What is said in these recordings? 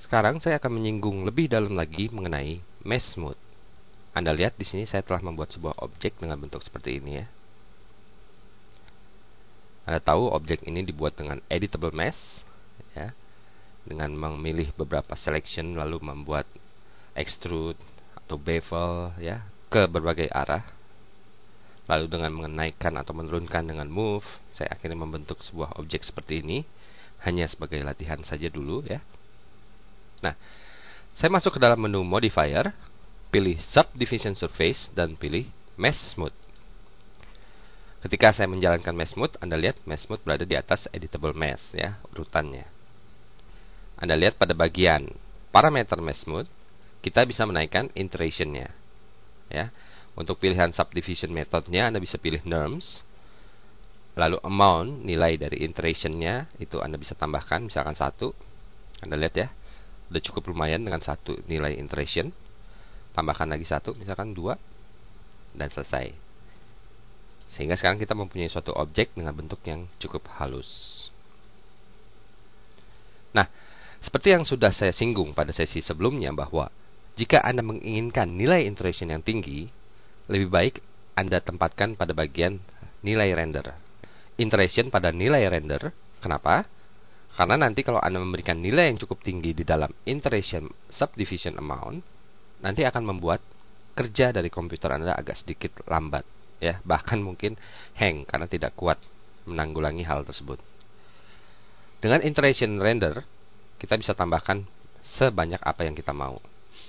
Sekarang saya akan menyinggung lebih dalam lagi mengenai mesh mode. Anda lihat di sini saya telah membuat sebuah objek dengan bentuk seperti ini ya. Anda tahu objek ini dibuat dengan editable mesh ya, dengan memilih beberapa selection lalu membuat extrude atau bevel ya ke berbagai arah. Lalu dengan menaikkan atau menurunkan dengan move, saya akhirnya membentuk sebuah objek seperti ini. Hanya sebagai latihan saja dulu ya. Nah, saya masuk ke dalam menu modifier, pilih subdivision surface dan pilih mesh mode. Ketika saya menjalankan mesh mode, Anda lihat mesh mode berada di atas editable mesh ya, urutannya. Anda lihat pada bagian parameter mesh mode, kita bisa menaikkan iteration-nya ya. Untuk pilihan subdivision methodnya, Anda bisa pilih norms. Lalu amount, nilai dari iteration-nya, itu Anda bisa tambahkan, misalkan 1. Anda lihat ya, udah cukup lumayan dengan 1 nilai iteration. Tambahkan lagi 1, misalkan 2. Dan selesai. Sehingga sekarang kita mempunyai suatu objek dengan bentuk yang cukup halus. Nah, seperti yang sudah saya singgung pada sesi sebelumnya bahwa jika Anda menginginkan nilai iteration yang tinggi, lebih baik Anda tempatkan pada bagian nilai render. Iteration pada nilai render. Kenapa? Karena nanti kalau Anda memberikan nilai yang cukup tinggi di dalam iteration subdivision amount, nanti akan membuat kerja dari komputer Anda agak sedikit lambat ya, bahkan mungkin hang karena tidak kuat menanggulangi hal tersebut. Dengan iteration render, kita bisa tambahkan sebanyak apa yang kita mau.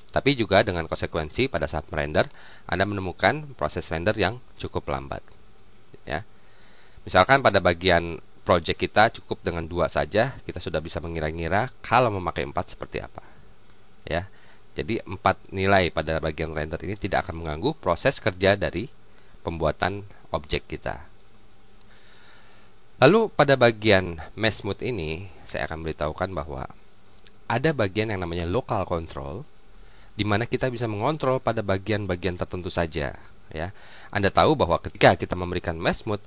Tapi juga dengan konsekuensi pada saat merender, Anda menemukan proses render yang cukup lambat. Ya. Misalkan pada bagian project kita cukup dengan 2 saja, kita sudah bisa mengira-ngira kalau memakai 4 seperti apa. Ya. Jadi 4 nilai pada bagian render ini tidak akan mengganggu proses kerja dari pembuatan objek kita. Lalu pada bagian mesh mode ini, saya akan beritahukan bahwa ada bagian yang namanya local control, di mana kita bisa mengontrol pada bagian-bagian tertentu saja. Ya, Anda tahu bahwa ketika kita memberikan mesh mode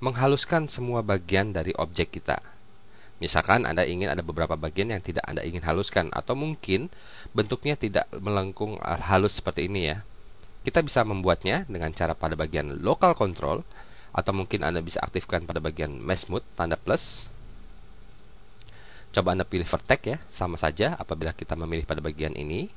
menghaluskan semua bagian dari objek kita. Misalkan Anda ingin ada beberapa bagian yang tidak Anda ingin haluskan, atau mungkin bentuknya tidak melengkung halus seperti ini ya. Kita bisa membuatnya dengan cara pada bagian local control, atau mungkin Anda bisa aktifkan pada bagian mesh mode, tanda plus. Coba Anda pilih vertex ya, sama saja apabila kita memilih pada bagian ini.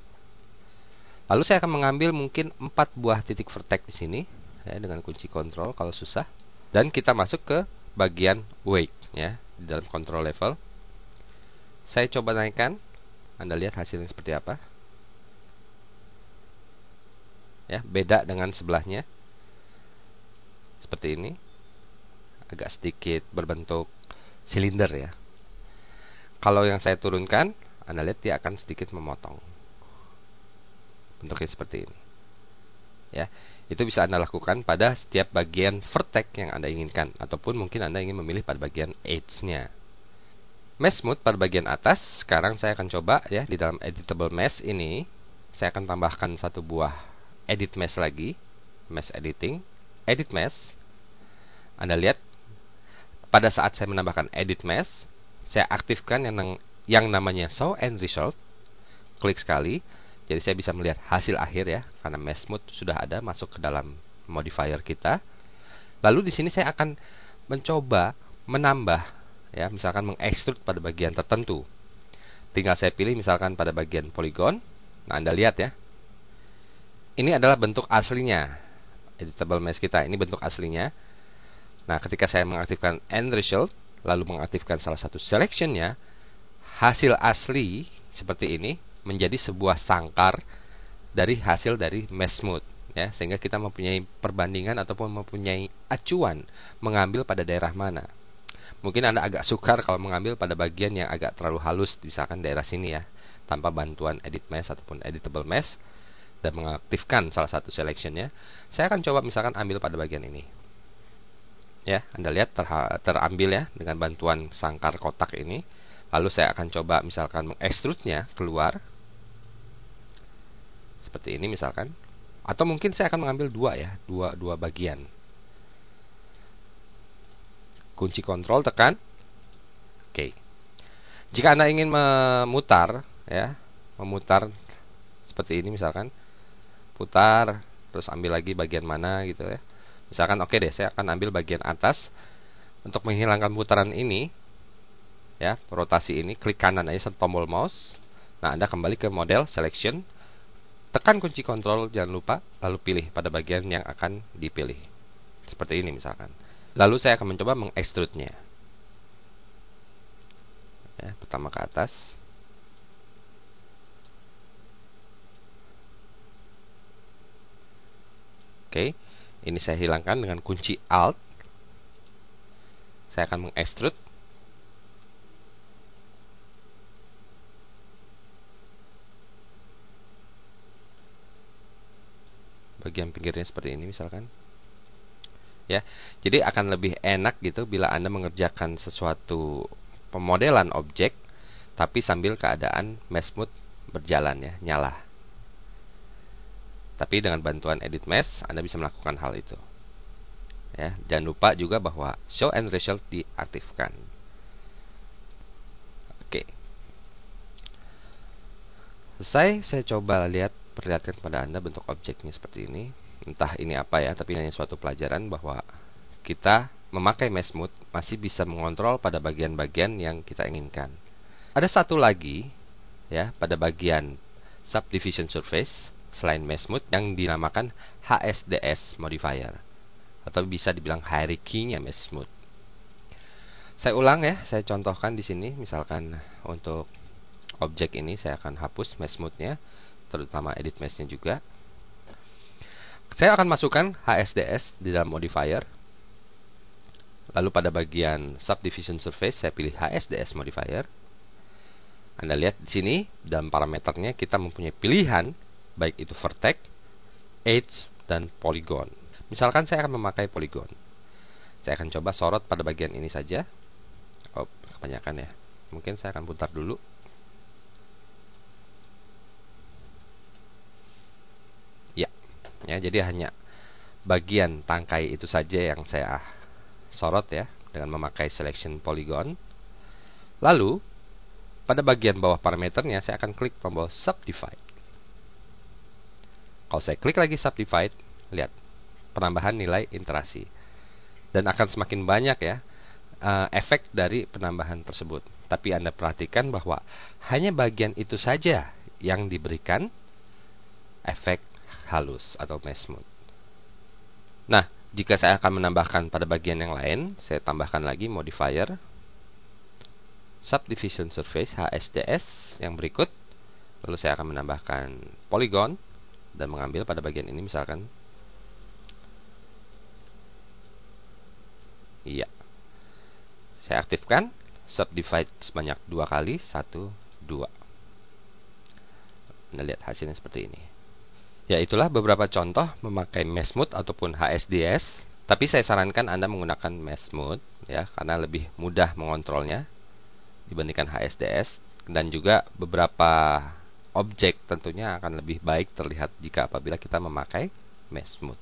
Lalu saya akan mengambil mungkin 4 buah titik vertex di sini ya, dengan kunci control kalau susah. Dan kita masuk ke bagian weight ya, di dalam control level. Saya coba naikkan. Anda lihat hasilnya seperti apa. Ya, beda dengan sebelahnya. Seperti ini. Agak sedikit berbentuk silinder ya. Kalau yang saya turunkan, Anda lihat dia akan sedikit memotong. Bentuknya seperti ini. Ya, itu bisa Anda lakukan pada setiap bagian vertex yang Anda inginkan, ataupun mungkin Anda ingin memilih pada bagian edge-nya. Mesh mode pada bagian atas. Sekarang saya akan coba ya, di dalam editable mesh ini, saya akan tambahkan 1 buah edit mesh lagi, mesh editing, edit mesh. Anda lihat pada saat saya menambahkan edit mesh, saya aktifkan yang namanya show end result. Klik sekali, jadi saya bisa melihat hasil akhir ya, karena mesh mode sudah ada masuk ke dalam modifier kita. Lalu di sini saya akan mencoba menambah ya, misalkan mengextrude pada bagian tertentu. Tinggal saya pilih misalkan pada bagian polygon. Nah, Anda lihat ya, ini adalah bentuk aslinya editable mesh kita. Ini bentuk aslinya. Nah, ketika saya mengaktifkan end result, lalu mengaktifkan salah satu selection-nya, hasil asli seperti ini menjadi sebuah sangkar dari hasil dari mesh mode ya, sehingga kita mempunyai perbandingan ataupun mempunyai acuan mengambil pada daerah mana. Mungkin Anda agak sukar kalau mengambil pada bagian yang agak terlalu halus, misalkan daerah sini ya, tanpa bantuan edit mesh ataupun editable mesh, dan mengaktifkan salah satu selection-nya. Saya akan coba misalkan ambil pada bagian ini. Ya, Anda lihat terambil ya dengan bantuan sangkar kotak ini. Lalu saya akan coba misalkan mengextrude-nya keluar. Seperti ini misalkan. Atau mungkin saya akan mengambil 2 ya, dua bagian. Kunci kontrol tekan. Oke. Jika Anda ingin memutar, ya, memutar seperti ini misalkan, putar, terus ambil lagi bagian mana gitu ya. Misalkan oke deh, saya akan ambil bagian atas. Untuk menghilangkan putaran ini, ya, rotasi ini, klik kanan aja tombol mouse. Nah, Anda kembali ke model selection, tekan kunci kontrol jangan lupa, lalu pilih pada bagian yang akan dipilih. Seperti ini misalkan. Lalu saya akan mencoba mengekstrudnya. Ya, pertama ke atas. Oke, ini saya hilangkan dengan kunci Alt. Saya akan mengekstrud. Bagian pinggirnya seperti ini misalkan. Ya, jadi akan lebih enak gitu bila Anda mengerjakan sesuatu pemodelan objek, tapi sambil keadaan mesh mode berjalan ya, nyala. Tapi dengan bantuan edit mesh, Anda bisa melakukan hal itu. Ya, jangan lupa juga bahwa show and result diaktifkan. Oke. Selesai, saya coba perlihatkan kepada Anda bentuk objeknya seperti ini. Entah ini apa ya, tapi hanya suatu pelajaran bahwa kita memakai mesh mode masih bisa mengontrol pada bagian-bagian yang kita inginkan. Ada satu lagi ya pada bagian subdivision surface selain mesh mode yang dinamakan HSDS modifier atau bisa dibilang hierarchy-nya mesh mode. Saya ulang ya, saya contohkan di sini misalkan untuk objek ini saya akan hapus mesh mode-nya, terutama edit mesh-nya juga. Saya akan masukkan HSDS di dalam modifier. Lalu pada bagian subdivision surface saya pilih HSDS modifier. Anda lihat di sini dalam parameternya kita mempunyai pilihan baik itu vertex, edge, dan polygon. Misalkan saya akan memakai polygon. Saya akan coba sorot pada bagian ini saja. Oh, kebanyakan ya. Mungkin saya akan putar dulu. Ya, jadi hanya bagian tangkai itu saja yang saya sorot ya dengan memakai selection polygon. Lalu pada bagian bawah parameternya saya akan klik tombol subdivide. Kalau saya klik lagi subdivide, lihat penambahan nilai interasi. Dan akan semakin banyak ya efek dari penambahan tersebut. Tapi Anda perhatikan bahwa hanya bagian itu saja yang diberikan efek halus atau mesh mode. Nah, jika saya akan menambahkan pada bagian yang lain, saya tambahkan lagi modifier subdivision surface HSDS yang berikut. Lalu saya akan menambahkan polygon dan mengambil pada bagian ini misalkan. Iya. Saya aktifkan subdivide sebanyak 2 kali, 1, 2. Anda lihat hasilnya seperti ini. Ya, itulah beberapa contoh memakai mesh mode ataupun HSDS. Tapi saya sarankan Anda menggunakan mesh mode ya, karena lebih mudah mengontrolnya dibandingkan HSDS. Dan juga beberapa objek tentunya akan lebih baik terlihat jika apabila kita memakai mesh mode.